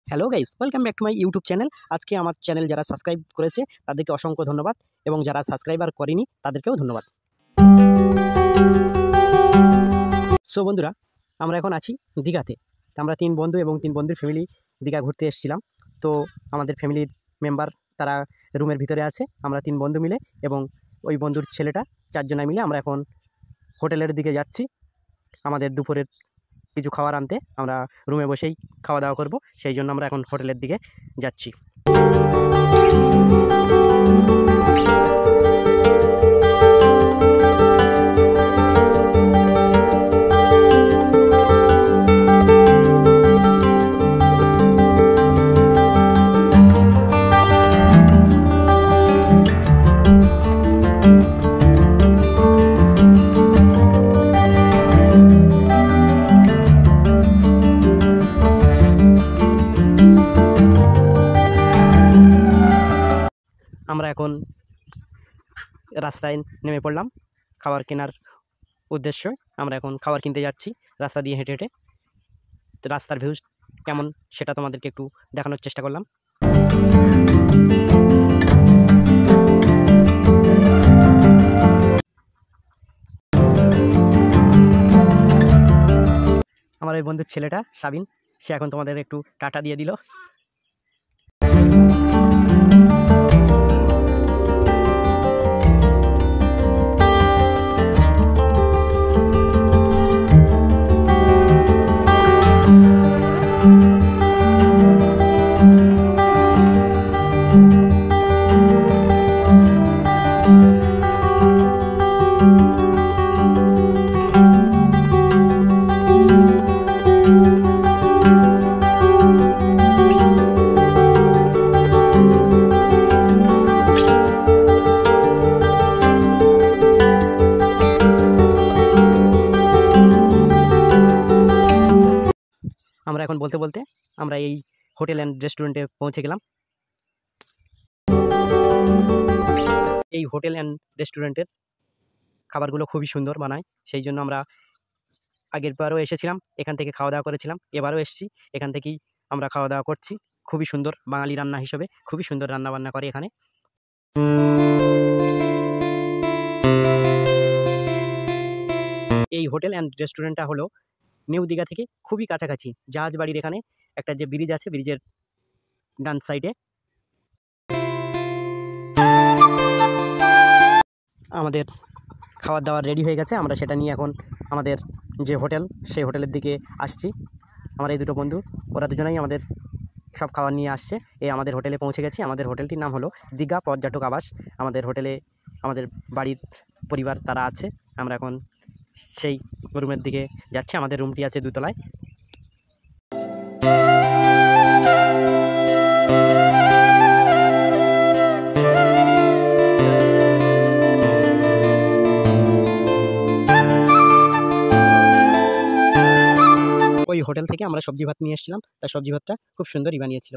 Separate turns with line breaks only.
Hello guys, welcome back to my YouTube channel. আজকে আমার channel যারা সাবস্ক্রাইব করেছে তাদেরকে অসংখ্য ধন্যবাদ এবং যারা সাবস্ক্রাইবার করেনি তাদেরকেও ধন্যবাদ। সো বন্ধুরা, আমরা এখন আছি দীঘাতে। আমরা 3 বন্ধু এবং 3 বন্ধুর ফ্যামিলি দীঘা ঘুরতে এসেছিলাম। তো আমাদের ফ্যামিলির মেম্বার তারা রুমের ভিতরে আছে। আমরা 3 বন্ধু মিলে এবং ওই বন্ধুর ছেলেটা 4 জনা মিলে আমরা এখন হোটেলের দিকে যাচ্ছি আমাদের দুপুরের কিছু খাবার আনতে। আমরা রুমে বসেই খাওয়া দাওয়া করব, সেই জন্য আমরা এখন হোটেলের দিকে যাচ্ছি। আমরা এখন রাস্তায় নেমে পড়লাম খাবার কেনার উদ্দেশ্যে। আমরা এখন খাবার কিনতে যাচ্ছি রাস্তা দিয়ে হেঁটে হেঁটে। তো রাস্তার ভিউজ কেমন সেটা তোমাদেরকে একটু দেখানোর চেষ্টা করলাম। আমার ওই বন্ধুর ছেলেটা সাবিন, সে এখন তোমাদের একটু টাটা দিয়ে দিল। আমরা এখন বলতে বলতে আমরা এই হোটেল অ্যান্ড রেস্টুরেন্টে পৌঁছে গেলাম। এই হোটেল অ্যান্ড রেস্টুরেন্টের খাবারগুলো খুবই সুন্দর বানায়, সেই জন্য আমরা আগের বারও এসেছিলাম, এখান থেকে খাওয়া দাওয়া করেছিলাম, এবারও এসেছি, এখান থেকেই আমরা খাওয়া দাওয়া করছি। খুবই সুন্দর বাঙালি রান্না হিসেবে খুবই সুন্দর রান্না বান্না করে এখানে। এই হোটেল অ্যান্ড রেস্টুরেন্টটা হলো নিউ দীঘা থেকে খুবই কাছাকাছি। জাহাজ বাড়ির এখানে একটা যে ব্রিজ আছে, ব্রিজের ডান সাইডে। আমাদের খাবার দাবার রেডি হয়ে গেছে, আমরা সেটা নিয়ে এখন আমাদের যে হোটেল সেই হোটেলের দিকে আসছি। আমার এই দুটো বন্ধু, ওরা দুজনেই আমাদের সব খাবার নিয়ে আসছে। আমাদের হোটেলে পৌঁছে গেছি। আমাদের হোটেলটির নাম হলো দীঘা পর্যটক আবাস। আমাদের হোটেলে আমাদের বাড়ির পরিবার তারা আছে। আমরা এখন সেই রুমের দিকে যাচ্ছি। আমাদের রুমটি আছে 2 তলায়। ওই হোটেল থেকে আমরা সবজি ভাত নিয়ে এসেছিলাম, তার সবজি ভাতটা খুব সুন্দরই বানিয়েছিল।